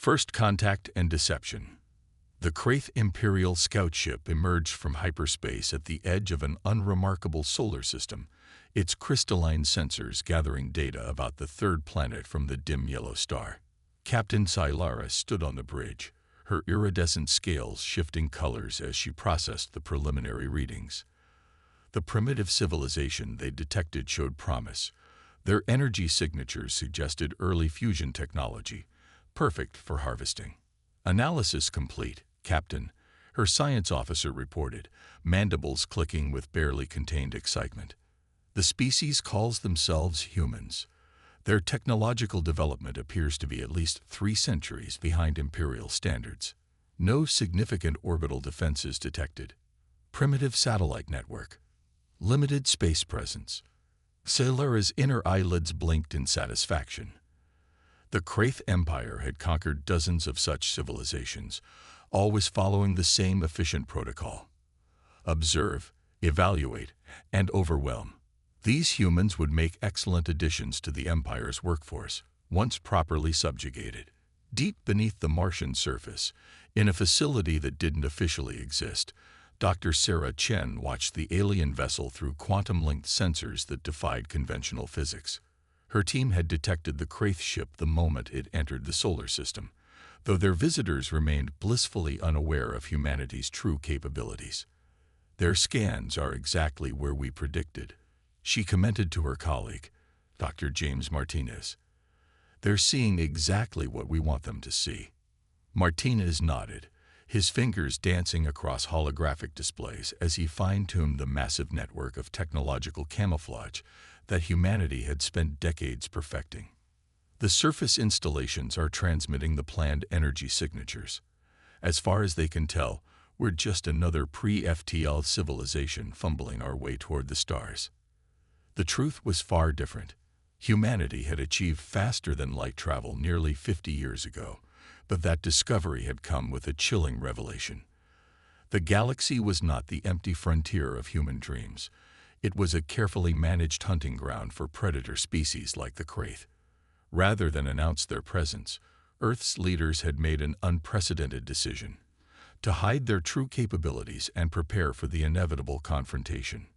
First contact and deception. The Kraith Imperial scout ship emerged from hyperspace at the edge of an unremarkable solar system, its crystalline sensors gathering data about the third planet from the dim yellow star. Captain Sci-Lara stood on the bridge, her iridescent scales shifting colors as she processed the preliminary readings. The primitive civilization they detected showed promise. Their energy signatures suggested early fusion technology, perfect for harvesting. Analysis complete, Captain, her science officer reported, mandibles clicking with barely contained excitement. The species calls themselves humans. Their technological development appears to be at least 3 centuries behind Imperial standards. No significant orbital defenses detected. Primitive satellite network. Limited space presence. Sci-Lara's inner eyelids blinked in satisfaction. The Kraith Empire had conquered dozens of such civilizations, always following the same efficient protocol. Observe, evaluate, and overwhelm. These humans would make excellent additions to the Empire's workforce, once properly subjugated. Deep beneath the Martian surface, in a facility that didn't officially exist, Dr. Sarah Chen watched the alien vessel through quantum-linked sensors that defied conventional physics. Her team had detected the Kraith ship the moment it entered the solar system, though their visitors remained blissfully unaware of humanity's true capabilities. "Their scans are exactly where we predicted," she commented to her colleague, Dr. James Martinez. "They're seeing exactly what we want them to see." Martinez nodded, his fingers dancing across holographic displays as he fine-tuned the massive network of technological camouflage that humanity had spent decades perfecting. The surface installations are transmitting the planned energy signatures. As far as they can tell, we're just another pre-FTL civilization fumbling our way toward the stars. The truth was far different. Humanity had achieved faster-than-light travel nearly 50 years ago, but that discovery had come with a chilling revelation. The galaxy was not the empty frontier of human dreams. It was a carefully managed hunting ground for predator species like the Kraith. Rather than announce their presence, Earth's leaders had made an unprecedented decision: to hide their true capabilities and prepare for the inevitable confrontation.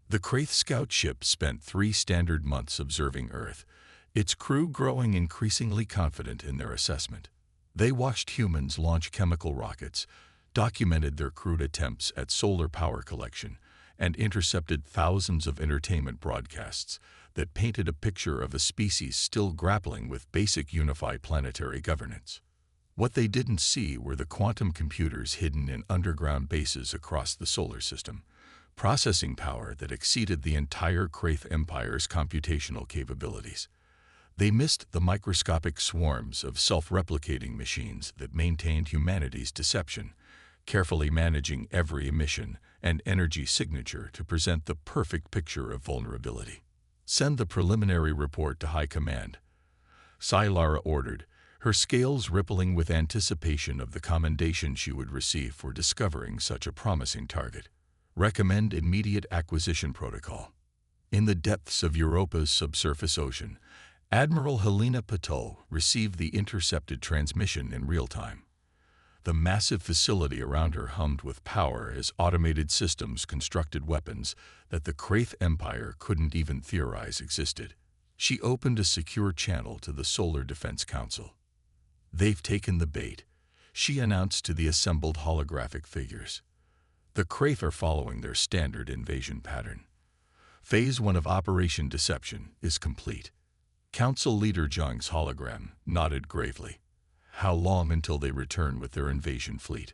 The Kraith scout ship spent 3 standard months observing Earth, its crew growing increasingly confident in their assessment. They watched humans launch chemical rockets, documented their crude attempts at solar power collection, and intercepted thousands of entertainment broadcasts that painted a picture of a species still grappling with basic unified planetary governance. What they didn't see were the quantum computers hidden in underground bases across the solar system, processing power that exceeded the entire Kraith Empire's computational capabilities. They missed the microscopic swarms of self-replicating machines that maintained humanity's deception, carefully managing every emission and energy signature to present the perfect picture of vulnerability. "Send the preliminary report to High Command," Sci-Lara ordered, her scales rippling with anticipation of the commendation she would receive for discovering such a promising target. "Recommend immediate acquisition protocol." In the depths of Europa's subsurface ocean, Admiral Helena Patul received the intercepted transmission in real time. The massive facility around her hummed with power as automated systems constructed weapons that the Kraith Empire couldn't even theorize existed. She opened a secure channel to the Solar Defense Council. "They've taken the bait," she announced to the assembled holographic figures. "The Kraith are following their standard invasion pattern. Phase 1 of Operation Deception is complete." Council Leader Zhang's hologram nodded gravely. "How long until they return with their invasion fleet?"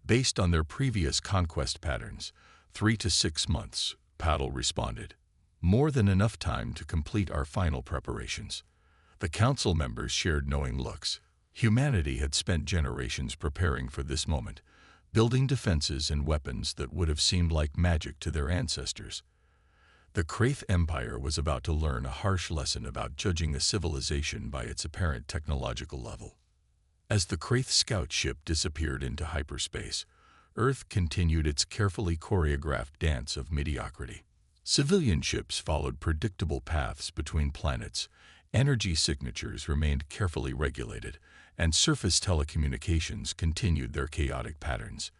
"Based on their previous conquest patterns, 3 to 6 months, Paddle responded. "More than enough time to complete our final preparations." The council members shared knowing looks. Humanity had spent generations preparing for this moment, building defenses and weapons that would have seemed like magic to their ancestors. The Kraith Empire was about to learn a harsh lesson about judging a civilization by its apparent technological level. As the Kraith scout ship disappeared into hyperspace, Earth continued its carefully choreographed dance of mediocrity. Civilian ships followed predictable paths between planets, energy signatures remained carefully regulated, and surface telecommunications continued their chaotic patterns.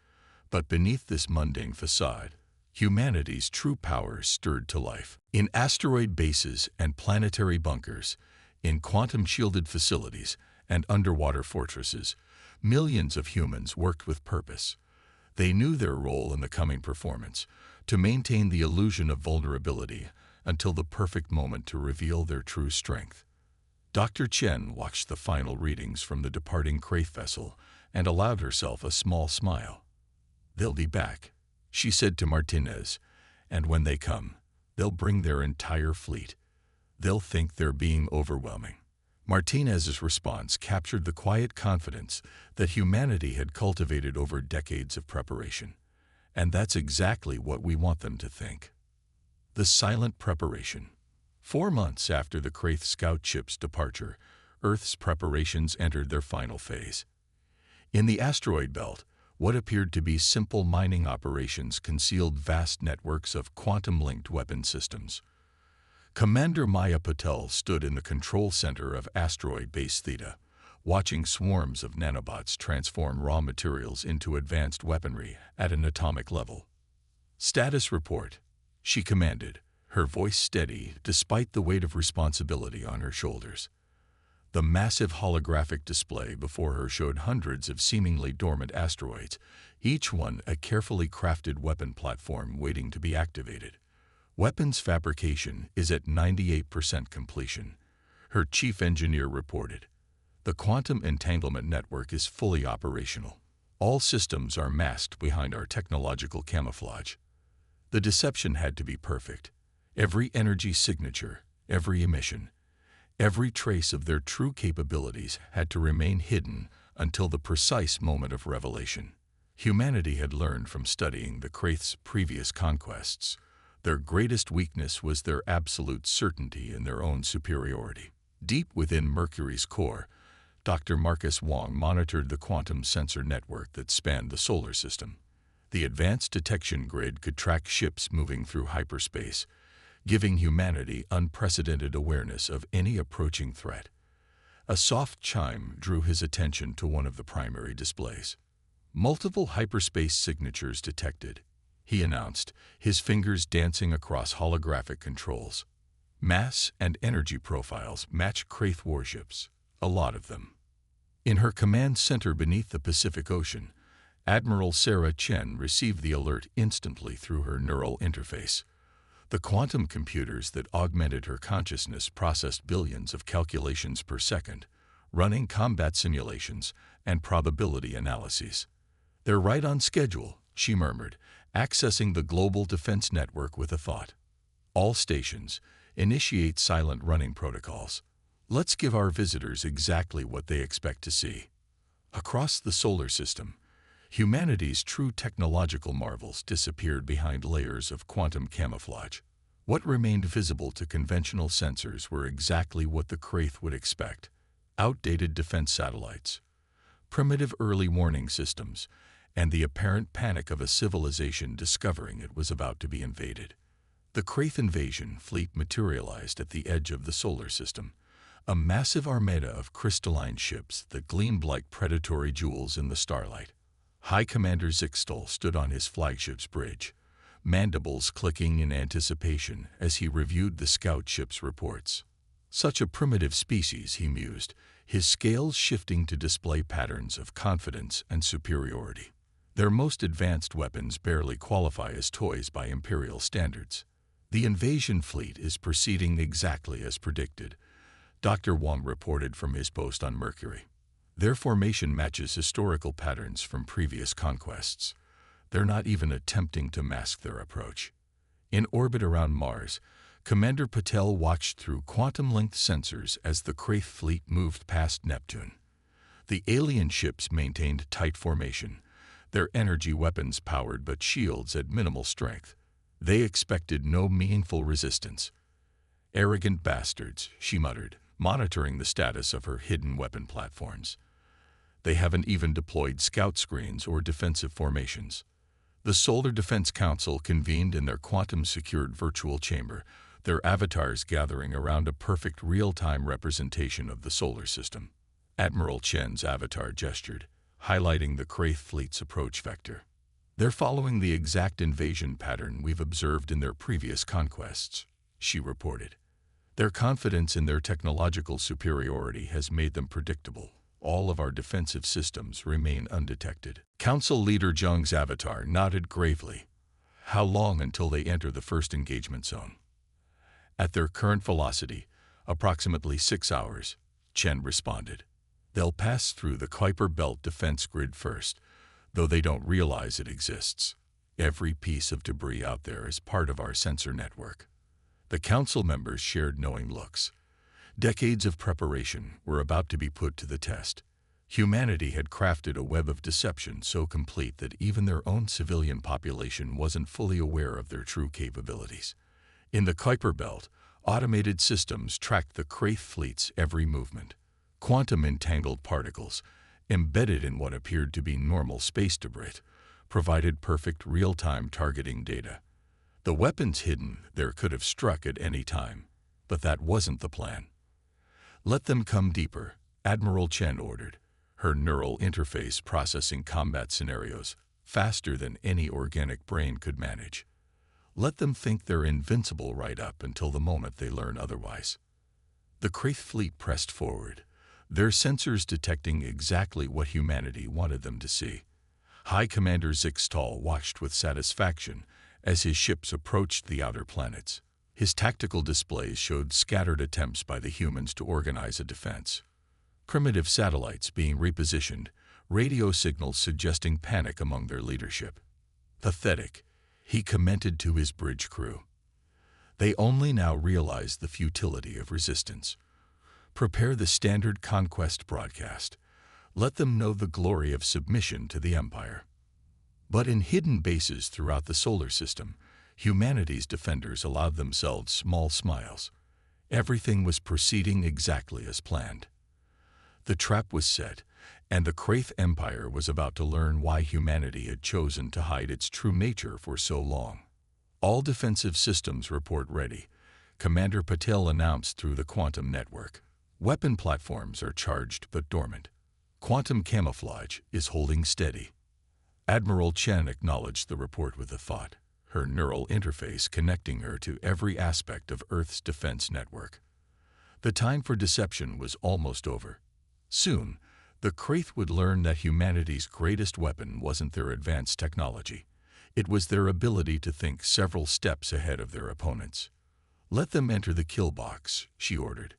But beneath this mundane facade, humanity's true power stirred to life. In asteroid bases and planetary bunkers, in quantum-shielded facilities and underwater fortresses, millions of humans worked with purpose. They knew their role in the coming performance, to maintain the illusion of vulnerability until the perfect moment to reveal their true strength. Dr. Chen watched the final readings from the departing Kraith vessel and allowed herself a small smile. "They'll be back," she said to Martinez, "and when they come, they'll bring their entire fleet. They'll think they're being overwhelming." Martinez's response captured the quiet confidence that humanity had cultivated over decades of preparation. And that's exactly what we want them to think. The silent preparation. 4 months after the Kraith scout ship's departure, Earth's preparations entered their final phase. In the asteroid belt, what appeared to be simple mining operations concealed vast networks of quantum-linked weapon systems. Commander Maya Patel stood in the control center of asteroid base Theta, watching swarms of nanobots transform raw materials into advanced weaponry at an atomic level. "Status report," she commanded, her voice steady despite the weight of responsibility on her shoulders. The massive holographic display before her showed hundreds of seemingly dormant asteroids, each one a carefully crafted weapon platform waiting to be activated. "Weapons fabrication is at 98% completion," her chief engineer reported. "The quantum entanglement network is fully operational. All systems are masked behind our technological camouflage." The deception had to be perfect. Every energy signature, every emission, every trace of their true capabilities had to remain hidden until the precise moment of revelation. Humanity had learned from studying the Kraith's previous conquests. Their greatest weakness was their absolute certainty in their own superiority. Deep within Mercury's core, Dr. Marcus Wong monitored the quantum sensor network that spanned the solar system. The advanced detection grid could track ships moving through hyperspace, giving humanity unprecedented awareness of any approaching threat. A soft chime drew his attention to one of the primary displays. "Multiple hyperspace signatures detected," he announced, his fingers dancing across holographic controls. "Mass and energy profiles match Kraith warships, a lot of them." In her command center beneath the Pacific Ocean, Admiral Sarah Chen received the alert instantly through her neural interface. The quantum computers that augmented her consciousness processed billions of calculations per second, running combat simulations and probability analyses. "They're right on schedule," she murmured, accessing the global defense network with a thought. "All stations, initiate silent running protocols. Let's give our visitors exactly what they expect to see." Across the solar system, humanity's true technological marvels disappeared behind layers of quantum camouflage. What remained visible to conventional sensors were exactly what the Kraith would expect: outdated defense satellites, primitive early warning systems, and the apparent panic of a civilization discovering it was about to be invaded. The Kraith invasion fleet materialized at the edge of the solar system, a massive armada of crystalline ships that gleamed like predatory jewels in the starlight. High Commander Zixtal stood on his flagship's bridge, mandibles clicking in anticipation as he reviewed the scout ship's reports. Such a primitive species, he mused, his scales shifting to display patterns of confidence and superiority. Their most advanced weapons barely qualify as toys by Imperial standards. "The invasion fleet is proceeding exactly as predicted," Dr. Wong reported from his post on Mercury. "Their formation matches historical patterns from previous conquests. They're not even attempting to mask their approach." In orbit around Mars, Commander Patel watched through quantum-linked sensors as the Kraith fleet moved past Neptune. The alien ships maintained tight formation, their energy weapons powered but shields at minimal strength. They expected no meaningful resistance. "Arrogant bastards," she muttered, monitoring the status of her hidden weapon platforms. "They haven't even deployed scout screens or defensive formations." The Solar Defense Council convened in their quantum-secured virtual chamber, their avatars gathering around a perfect real-time representation of the solar system. Admiral Chen's avatar gestured, highlighting the Kraith fleet's approach vector. "They're following the exact invasion pattern we've observed in their previous conquests," she reported. "Their confidence in their technological superiority has made them predictable. All of our defensive systems remain undetected." Council Leader Zheng's avatar nodded gravely. "How long until they enter the first engagement zone?" "At their current velocity, approximately 6 hours," Chen responded. "They'll pass through the Kuiper Belt defense grid first, though they don't realize it exists. Every piece of debris out there is part of our sensor network." The council members shared knowing looks. Decades of preparation were about to be put to the test. Humanity had crafted a web of deception so complete that even their own civilian population wasn't fully aware of their true capabilities. In the Kuiper Belt, automated systems tracked the Kraith fleet's every movement. Quantum-entangled particles, embedded in what appeared to be normal space debris, provided perfect real-time targeting data. The weapons hidden there could have struck at any time, but that wasn't the plan. "Let them come deeper," Admiral Chen ordered, her neural interface processing combat scenarios faster than any organic brain could manage. "Let them think they're invincible right up until the moment they learn otherwise." The Kraith fleet pressed forward, their sensors detecting exactly what humanity wanted them to see. High Commander Zixtal watched with satisfaction as his ships approached the outer planets. His tactical displays showed scattered attempts by the humans to organize a defense. Primitive satellites being repositioned, radio signals suggesting panic among their leadership. "Pathetic," he commented to his bridge crew. "They only now realize the futility of resistance. Prepare the standard conquest broadcast. Let them know the glory of submission to the Empire." But in hidden bases throughout the solar system, humanity's defenders allowed themselves small smiles. Everything was proceeding exactly as planned. The trap was set, and the Kraith Empire was about to learn why humanity had chosen to hide its true nature for so long. "All defensive systems report ready," Commander Patel announced through the quantum network. "Weapon platforms are charged but dormant. Quantum camouflage is holding steady." Admiral Chen acknowledged the report with a thought, her neural interface connecting her to every aspect of Earth's defense network. The time for deception was almost over. Soon, the Kraith would learn that humanity's greatest weapon wasn't their advanced technology. It was their ability to think several steps ahead of their opponents. "Let them enter the kill box," she ordered.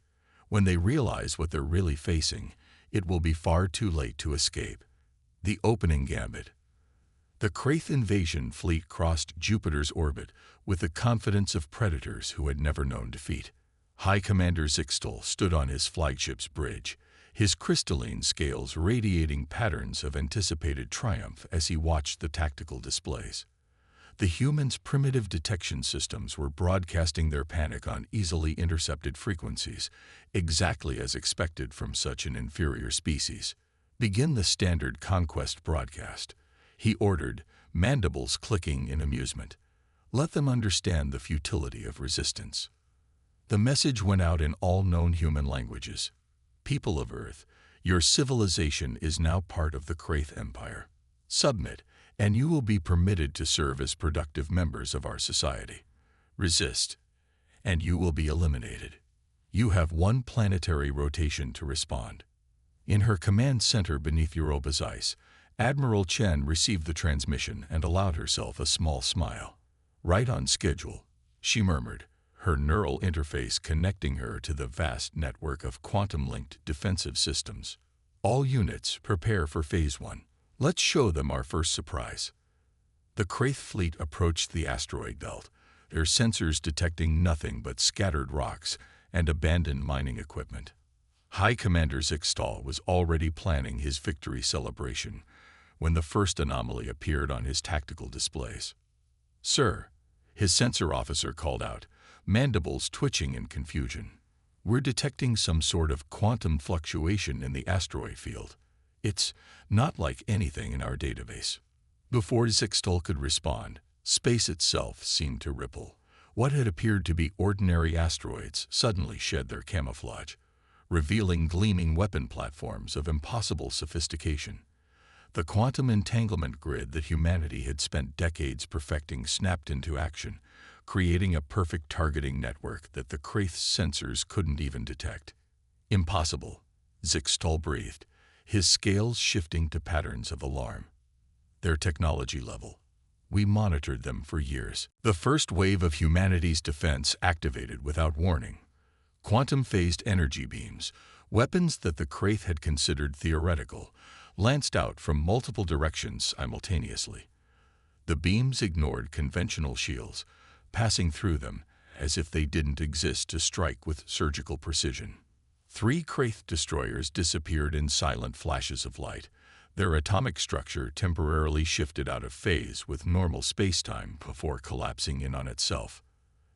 "When they realize what they're really facing, it will be far too late to escape." The opening gambit. The Kraith invasion fleet crossed Jupiter's orbit with the confidence of predators who had never known defeat. High Commander Zixtal stood on his flagship's bridge, his crystalline scales radiating patterns of anticipated triumph as he watched the tactical displays. The humans' primitive detection systems were broadcasting their panic on easily intercepted frequencies, exactly as expected from such an inferior species. "Begin the standard conquest broadcast," he ordered, mandibles clicking in amusement. "Let them understand the futility of resistance." The message went out in all known human languages. "People of Earth, your civilization is now part of the Kraith Empire. Submit, and you will be permitted to serve as productive members of our society. Resist, and you will be eliminated. You have one planetary rotation to respond." In her command center beneath Europa's ice, Admiral Chen received the transmission and allowed herself a small smile. "Right on schedule," she murmured, her neural interface connecting her to the vast network of quantum-linked defensive systems. "All units, prepare for Phase 1. Let's show them our first surprise." The Kraith fleet approached the asteroid belt, their sensors detecting nothing but scattered rocks and abandoned mining equipment. High Commander Zixtal was already planning his victory celebration when the first anomaly appeared on his tactical displays. "Sir," his sensor officer called out, mandibles twitching in confusion. "We're detecting some sort of quantum fluctuation in the asteroid field. It's not like anything in our database." Before Zixtal could respond, space itself seemed to ripple. What had appeared to be ordinary asteroids suddenly shed their camouflage, revealing gleaming weapon platforms of impossible sophistication. The quantum entanglement grid that humanity had spent decades perfecting snapped into action, creating a perfect targeting network that the Kraith's sensors couldn't even detect. Impossible, Zixtal breathed, his scales shifting to patterns of alarm. Their technology level. We monitored them for years. The first wave of humanity's defense activated without warning. Quantum-phased energy beams, weapons that the Kraith had considered theoretical, lanced out from multiple directions simultaneously. The beams ignored conventional shields, passing through them as if they didn't exist to strike with surgical precision. 3 Kraith destroyers disappeared in silent flashes of light, their atomic structure temporarily shifted out of phase with normal spacetime before collapsing in on itself.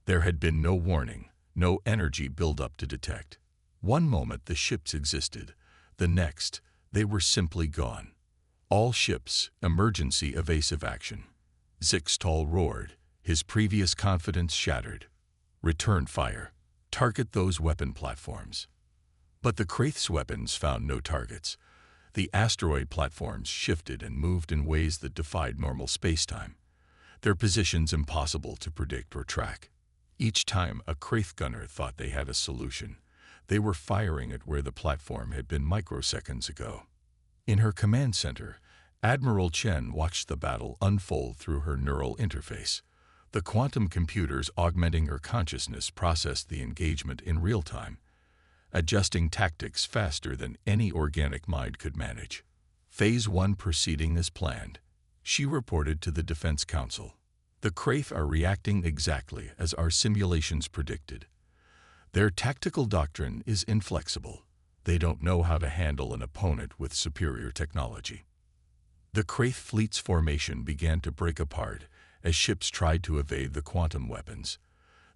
There had been no warning, no energy buildup to detect. One moment the ships existed, the next, they were simply gone. All ships, emergency evasive action. Zixtal roared, his previous confidence shattered. Return fire. Target those weapon platforms. But the Kraith's weapons found no targets. The asteroid platforms shifted and moved in ways that defied normal spacetime, their positions impossible to predict or track. Each time a Kraith gunner thought they had a solution, they were firing at where the platform had been microseconds ago. In her command center, Admiral Chen watched the battle unfold through her neural interface. The quantum computers augmenting her consciousness processed the engagement in real time, adjusting tactics faster than any organic mind could manage. Phase 1 proceeding as planned, she reported to the Defense Council. The Kraith are reacting exactly as our simulations predicted. Their tactical doctrine is inflexible. They don't know how to handle an opponent with superior technology. The Kraith fleet's formation began to break apart as ships tried to evade the quantum weapons.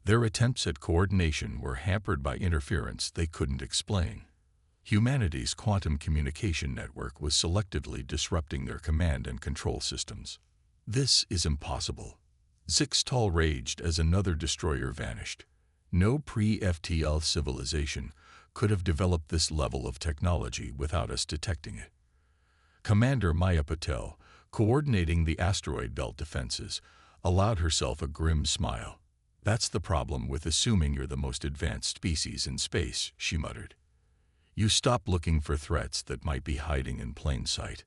Their attempts at coordination were hampered by interference they couldn't explain. Humanity's quantum communication network was selectively disrupting their command and control systems. This is impossible. Zixtal raged as another destroyer vanished. No pre-FTL civilization could have developed this level of technology without us detecting it. Commander Maya Patel, coordinating the asteroid belt defenses, allowed herself a grim smile. "That's the problem with assuming you're the most advanced species in space," she muttered. "You stop looking for threats that might be hiding in plain sight."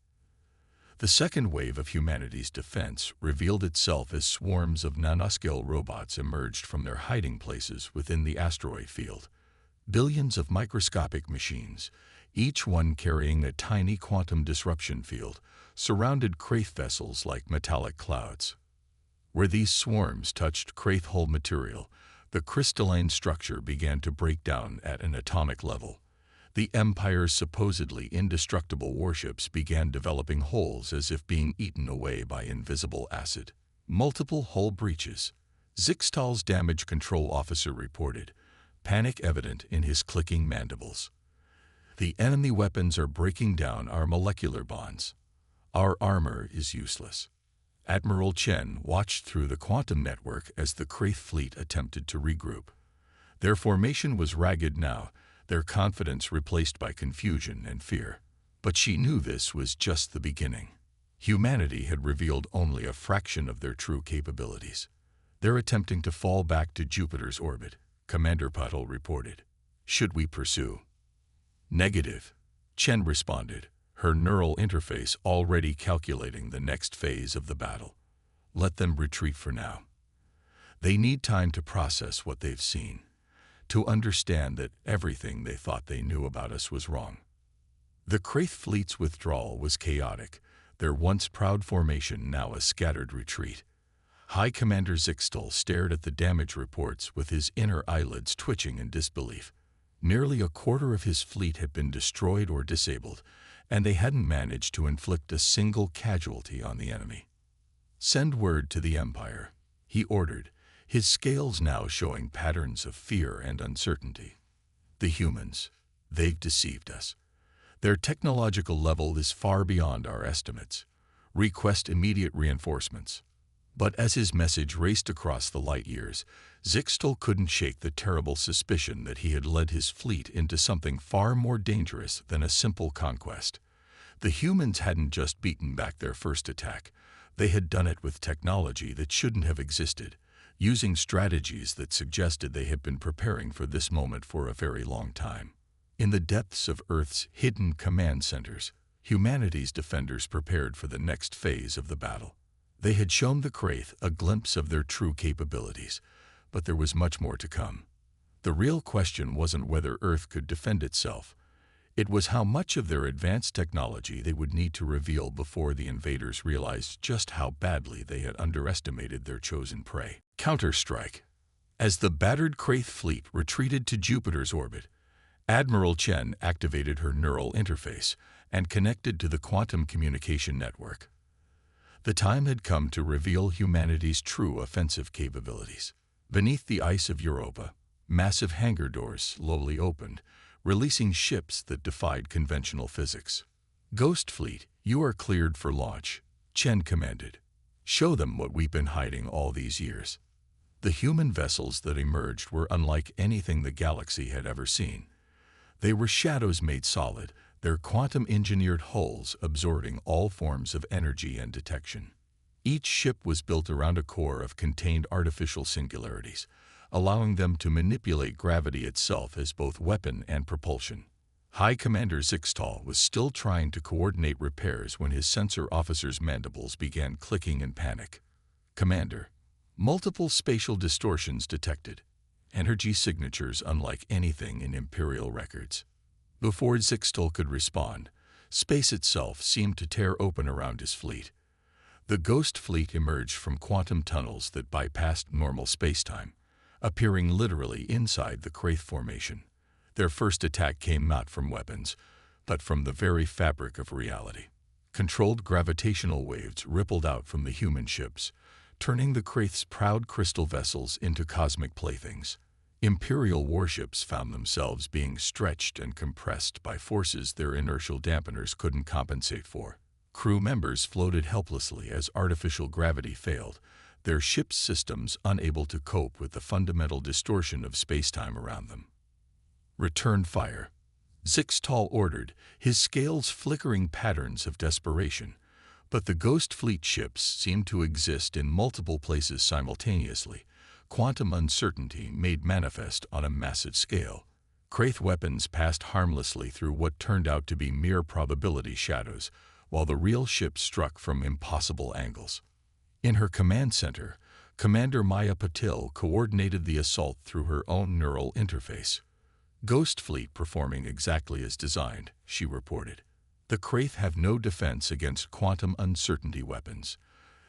The second wave of humanity's defense revealed itself as swarms of nanoscale robots emerged from their hiding places within the asteroid field. Billions of microscopic machines, each one carrying a tiny quantum disruption field, surrounded Kraith vessels like metallic clouds. Where these swarms touched Kraith hull material, the crystalline structure began to break down at an atomic level. The Empire's supposedly indestructible warships began developing holes as if being eaten away by invisible acid. Multiple hull breaches. Zixtal's damage control officer reported, panic evident in his clicking mandibles. "The enemy weapons are breaking down our molecular bonds. Our armor is useless." Admiral Chen watched through the quantum network as the Kraith fleet attempted to regroup. Their formation was ragged now, their confidence replaced by confusion and fear. But she knew this was just the beginning. Humanity had revealed only a fraction of their true capabilities. "They're attempting to fall back to Jupiter's orbit," Commander Patel reported. "Should we pursue?" "Negative," Chen responded, her neural interface already calculating the next phase of the battle. "Let them retreat for now. They need time to process what they've seen, to understand that everything they thought they knew about us was wrong." The Kraith fleet's withdrawal was chaotic, their once proud formation now a scattered retreat. High Commander Zixtal stared at the damage reports with his inner eyelids twitching in disbelief. Nearly a quarter of his fleet had been destroyed or disabled, and they hadn't managed to inflict a single casualty on the enemy. "Send word to the Empire," he ordered, his scales now showing patterns of fear and uncertainty. "The humans, they've deceived us. Their technological level is far beyond our estimates. Request immediate reinforcements." But as his message raced across the light years, Zixtal couldn't shake the terrible suspicion that he had led his fleet into something far more dangerous than a simple conquest. The humans hadn't just beaten back their first attack. They had done it with technology that shouldn't have existed, using strategies that suggested they had been preparing for this moment for a very long time. In the depths of Earth's hidden command centers, humanity's defenders prepared for the next phase of the battle. They had shown the Kraith a glimpse of their true capabilities, but there was much more to come. The real question wasn't whether Earth could defend itself. It was how much of their advanced technology they would need to reveal before the invaders realized just how badly they had underestimated their chosen prey. Counterstrike. As the battered Kraith fleet retreated to Jupiter's orbit, Admiral Chen activated her neural interface and connected to the quantum communication network. The time had come to reveal humanity's true offensive capabilities. Beneath the ice of Europa, massive hangar doors slowly opened, releasing ships that defied conventional physics. "Ghost Fleet, you are cleared for launch," Chen commanded. "Show them what we've been hiding all these years." The human vessels that emerged were unlike anything the galaxy had ever seen. They were shadows made solid, their quantum-engineered hulls absorbing all forms of energy and detection. Each ship was built around a core of contained artificial singularities, allowing them to manipulate gravity itself as both weapon and propulsion. High Commander Zixtal was still trying to coordinate repairs when his sensor officer's mandibles began clicking in panic. "Commander, multiple spatial distortions detected. Energy signatures unlike anything in Imperial records." Before Zixtal could respond, space itself seemed to tear open around his fleet. The Ghost Fleet emerged from quantum tunnels that bypassed normal spacetime, appearing literally inside the Kraith formation. Their first attack came not from weapons, but from the very fabric of reality. Controlled gravitational waves rippled out from the human ships, turning the Kraith's proud crystal vessels into cosmic playthings. Imperial warships found themselves being stretched and compressed by forces their inertial dampeners couldn't compensate for. Crew members floated helplessly as artificial gravity failed, their ship's systems unable to cope with the fundamental distortion of spacetime around them. "Return fire," Zixtal ordered, his scales flickering patterns of desperation. But the Ghost Fleet ships seemed to exist in multiple places simultaneously, quantum uncertainty made manifest on a massive scale. Kraith weapons passed harmlessly through what turned out to be mere probability shadows, while the real ships struck from impossible angles. In her command center, Commander Maya Patil coordinated the assault through her own neural interface. "Ghost Fleet performing exactly as designed," she reported. "The Kraith have no defense against quantum uncertainty weapons.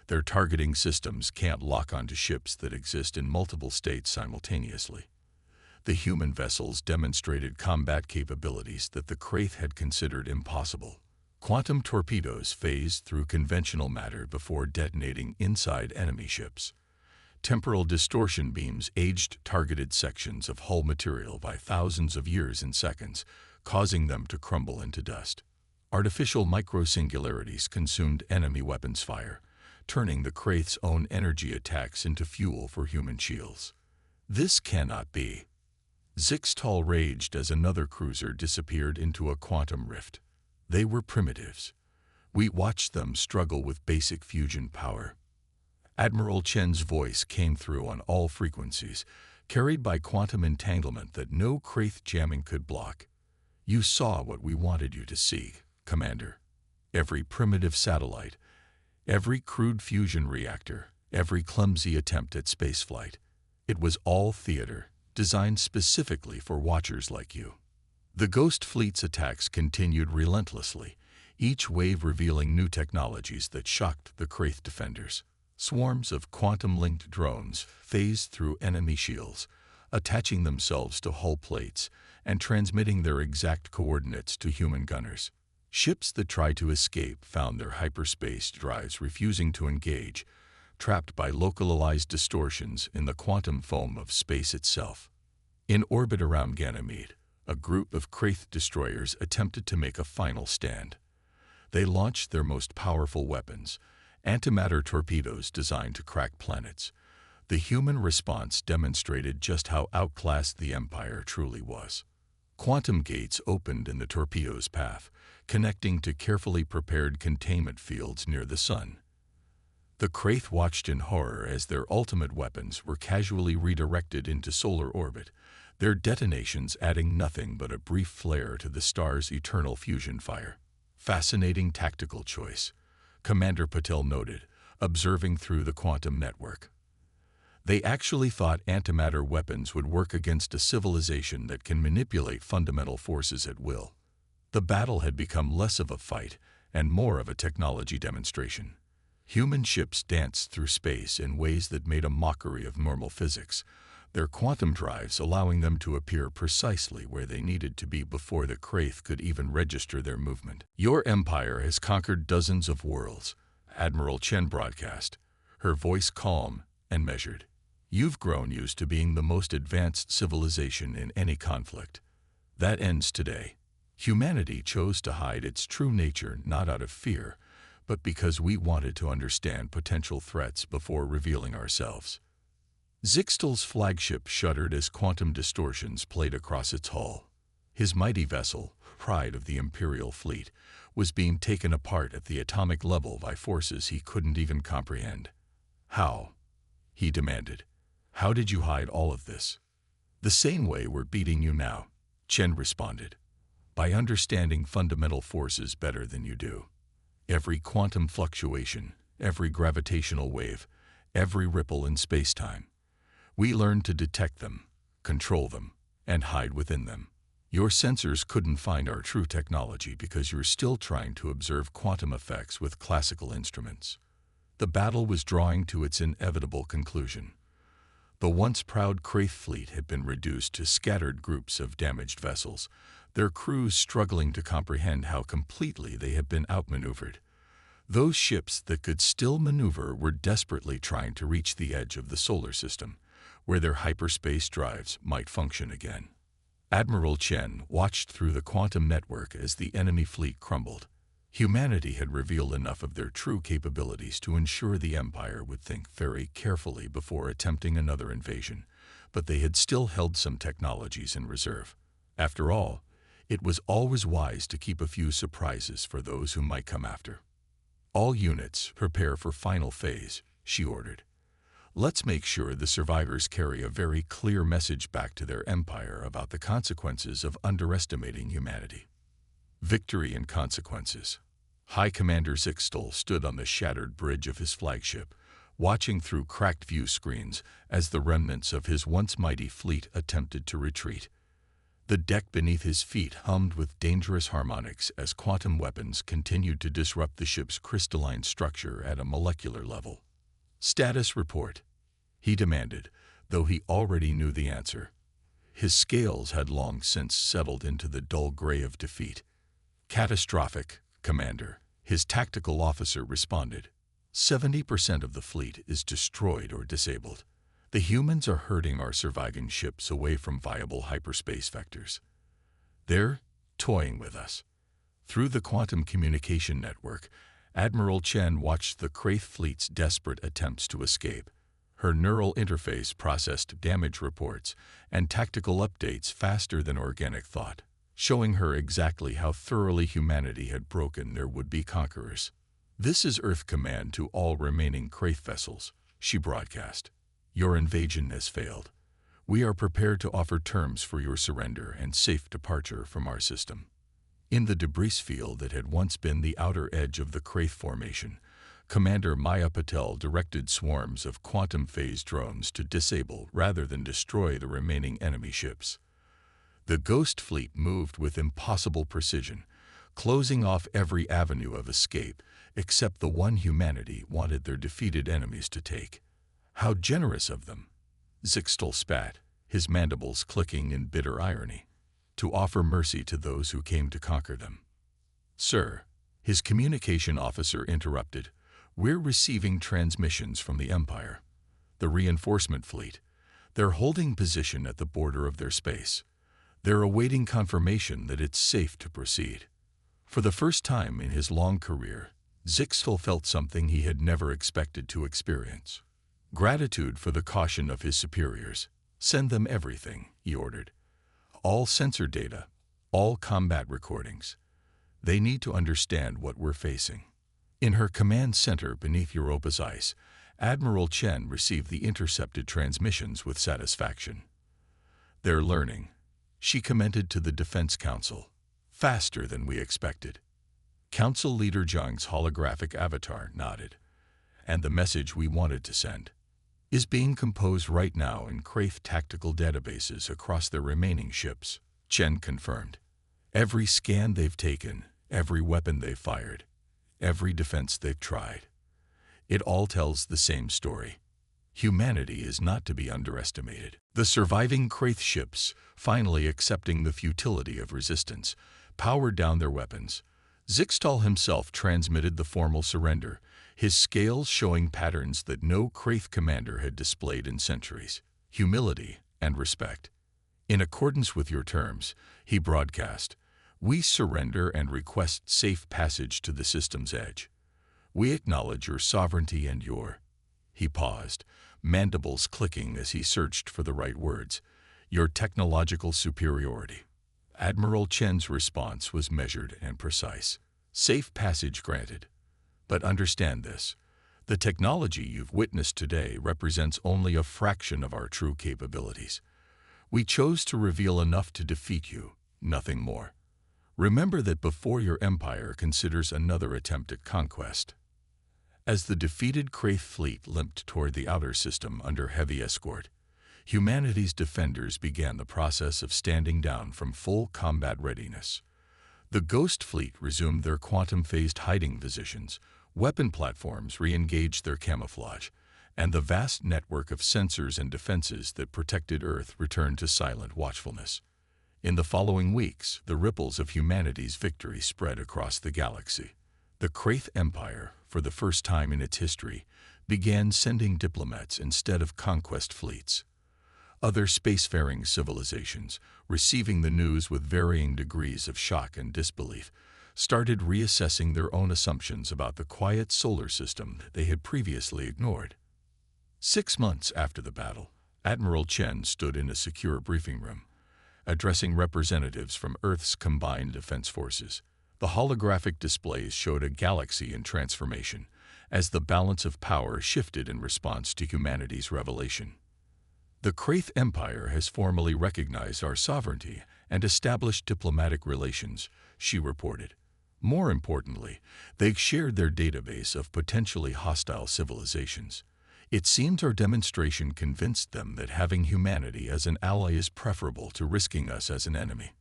Their targeting systems can't lock onto ships that exist in multiple states simultaneously." The human vessels demonstrated combat capabilities that the Kraith had considered impossible. Quantum torpedoes phased through conventional matter before detonating inside enemy ships. Temporal distortion beams aged targeted sections of hull material by thousands of years in seconds, causing them to crumble into dust. Artificial microsingularities consumed enemy weapons fire, turning the Kraith's own energy attacks into fuel for human shields. "This cannot be." Zixtal raged as another cruiser disappeared into a quantum rift. "They were primitives. We watched them struggle with basic fusion power." Admiral Chen's voice came through on all frequencies, carried by quantum entanglement that no Kraith jamming could block. "You saw what we wanted you to see, Commander. Every primitive satellite, every crude fusion reactor, every clumsy attempt at spaceflight. It was all theater, designed specifically for watchers like you." The Ghost Fleet's attacks continued relentlessly, each wave revealing new technologies that shocked the Kraith defenders. Swarms of quantum-linked drones phased through enemy shields, attaching themselves to hull plates and transmitting their exact coordinates to human gunners. Ships that tried to escape found their hyperspace drives refusing to engage, trapped by localized distortions in the quantum foam of space itself. In orbit around Ganymede, a group of Kraith destroyers attempted to make a final stand. They launched their most powerful weapons, antimatter torpedoes designed to crack planets. The human response demonstrated just how outclassed the Empire truly was. Quantum gates opened in the torpedo's path, connecting to carefully prepared containment fields near the sun. The Kraith watched in horror as their ultimate weapons were casually redirected into solar orbit, their detonations adding nothing but a brief flare to the star's eternal fusion fire. Fascinating tactical choice, Commander Patel noted, observing through the quantum network. They actually thought antimatter weapons would work against a civilization that can manipulate fundamental forces at will. The battle had become less of a fight and more of a technology demonstration. Human ships danced through space in ways that made a mockery of normal physics, their quantum drives allowing them to appear precisely where they needed to be before the Kraith could even register their movement. "Your empire has conquered dozens of worlds," Admiral Chen broadcast, her voice calm and measured. "You've grown used to being the most advanced civilization in any conflict. That ends today. Humanity chose to hide its true nature not out of fear, but because we wanted to understand potential threats before revealing ourselves." Zixtal's flagship shuddered as quantum distortions played across its hull. His mighty vessel, pride of the Imperial fleet, was being taken apart at the atomic level by forces he couldn't even comprehend. "How?" he demanded. "How did you hide all of this?" "The same way we're beating you now," Chen responded. "By understanding fundamental forces better than you do. Every quantum fluctuation, every gravitational wave, every ripple in space-time. We learned to detect them, control them, and hide within them. Your sensors couldn't find our true technology because you're still trying to observe quantum effects with classical instruments." The battle was drawing to its inevitable conclusion. The once proud Kraith fleet had been reduced to scattered groups of damaged vessels, their crews struggling to comprehend how completely they had been outmaneuvered. Those ships that could still maneuver were desperately trying to reach the edge of the solar system, where their hyperspace drives might function again. Admiral Chen watched through the quantum network as the enemy fleet crumbled. Humanity had revealed enough of their true capabilities to ensure the Empire would think very carefully before attempting another invasion, but they had still held some technologies in reserve. After all, it was always wise to keep a few surprises for those who might come after. "All units, prepare for final phase," she ordered. "Let's make sure the survivors carry a very clear message back to their empire about the consequences of underestimating humanity." Victory and consequences. High Commander Zixtal stood on the shattered bridge of his flagship, watching through cracked view screens as the remnants of his once mighty fleet attempted to retreat. The deck beneath his feet hummed with dangerous harmonics as quantum weapons continued to disrupt the ship's crystalline structure at a molecular level. "Status report," he demanded, though he already knew the answer. His scales had long since settled into the dull gray of defeat. "Catastrophic, Commander," his tactical officer responded. 70% of the fleet is destroyed or disabled. The humans are herding our surviving ships away from viable hyperspace vectors. They're toying with us. Through the quantum communication network, Admiral Chen watched the Kraith fleet's desperate attempts to escape. Her neural interface processed damage reports and tactical updates faster than organic thought, showing her exactly how thoroughly humanity had broken their would-be conquerors. "This is Earth Command to all remaining Kraith vessels," she broadcast. "Your invasion has failed. We are prepared to offer terms for your surrender and safe departure from our system." In the debris field that had once been the outer edge of the Kraith formation, Commander Maya Patel directed swarms of quantum-phase drones to disable rather than destroy the remaining enemy ships. The Ghost Fleet moved with impossible precision, closing off every avenue of escape except the one humanity wanted their defeated enemies to take. "How generous of them," Zixtal spat, his mandibles clicking in bitter irony, "to offer mercy to those who came to conquer them." "Sir," his communication officer interrupted, "we're receiving transmissions from the Empire. The reinforcement fleet. They're holding position at the border of their space. They're awaiting confirmation that it's safe to proceed." For the first time in his long career, Zixtal felt something he had never expected to experience: Gratitude for the caution of his superiors. Send them everything, he ordered. All sensor data, all combat recordings. They need to understand what we're facing. In her command center beneath Europa's ice, Admiral Chen received the intercepted transmissions with satisfaction. They're learning, she commented to the Defense Council. Faster than we expected. Council Leader Zhang's holographic avatar nodded. And the message we wanted to send is being composed right now in Kraith tactical databases across their remaining ships, Chen confirmed. Every scan they've taken, every weapon they've fired, every defense they've tried. It all tells the same story. Humanity is not to be underestimated. The surviving Kraith ships, finally accepting the futility of resistance, powered down their weapons. Zixtal himself transmitted the formal surrender, his scales showing patterns that no Kraith commander had displayed in centuries: humility and respect. In accordance with your terms, he broadcast, we surrender and request safe passage to the system's edge. We acknowledge your sovereignty and your... He paused, mandibles clicking as he searched for the right words. Your technological superiority. Admiral Chen's response was measured and precise. Safe passage granted. But understand this. The technology you've witnessed today represents only a fraction of our true capabilities. We chose to reveal enough to defeat you, nothing more. Remember that before your empire considers another attempt at conquest. As the defeated Kraith fleet limped toward the outer system under heavy escort, humanity's defenders began the process of standing down from full combat readiness. The Ghost Fleet resumed their quantum-phased hiding positions, weapon platforms re-engaged their camouflage, and the vast network of sensors and defenses that protected Earth returned to silent watchfulness. In the following weeks, the ripples of humanity's victory spread across the galaxy. The Kraith Empire, for the first time in its history, began sending diplomats instead of conquest fleets. Other spacefaring civilizations, receiving the news with varying degrees of shock and disbelief, started reassessing their own assumptions about the quiet solar system they had previously ignored. 6 months after the battle, Admiral Chen stood in a secure briefing room, addressing representatives from Earth's combined defense forces. The holographic displays showed a galaxy in transformation as the balance of power shifted in response to humanity's revelation. The Kraith Empire has formally recognized our sovereignty and established diplomatic relations, she reported. More importantly, they shared their database of potentially hostile civilizations. It seems our demonstration convinced them that having humanity as an ally is preferable to risking us as an enemy.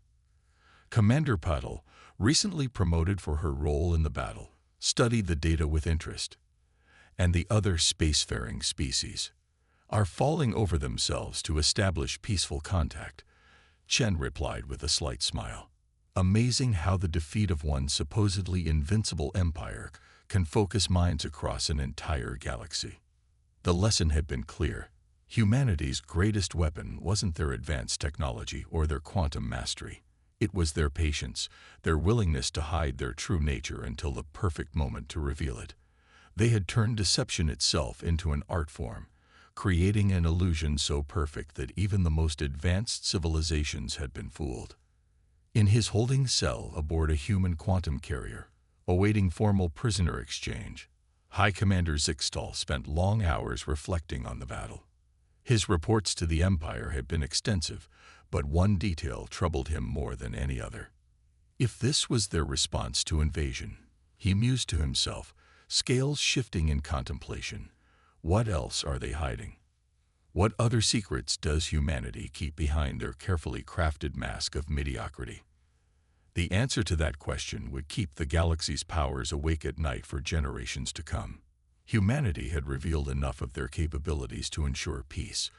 Commander Patel, recently promoted for her role in the battle, studied the data with interest. And the other spacefaring species are falling over themselves to establish peaceful contact, Chen replied with a slight smile. Amazing how the defeat of one supposedly invincible empire can focus minds across an entire galaxy. The lesson had been clear. Humanity's greatest weapon wasn't their advanced technology or their quantum mastery. It was their patience, their willingness to hide their true nature until the perfect moment to reveal it. They had turned deception itself into an art form, creating an illusion so perfect that even the most advanced civilizations had been fooled. In his holding cell aboard a human quantum carrier, awaiting formal prisoner exchange, High Commander Zixtal spent long hours reflecting on the battle. His reports to the Empire had been extensive, but one detail troubled him more than any other. If this was their response to invasion, he mused to himself, scales shifting in contemplation, what else are they hiding? What other secrets does humanity keep behind their carefully crafted mask of mediocrity? The answer to that question would keep the galaxy's powers awake at night for generations to come. Humanity had revealed enough of their capabilities to ensure peace,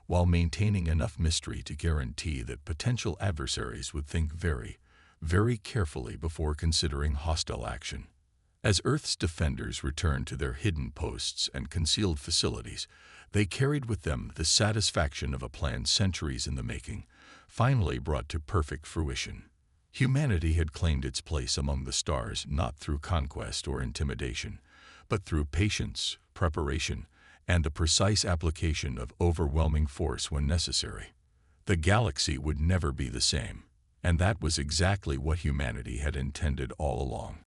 while maintaining enough mystery to guarantee that potential adversaries would think very, very carefully before considering hostile action. As Earth's defenders returned to their hidden posts and concealed facilities, they carried with them the satisfaction of a plan centuries in the making, finally brought to perfect fruition. Humanity had claimed its place among the stars not through conquest or intimidation, but through patience, preparation, and the precise application of overwhelming force when necessary, the galaxy would never be the same. And that was exactly what humanity had intended all along.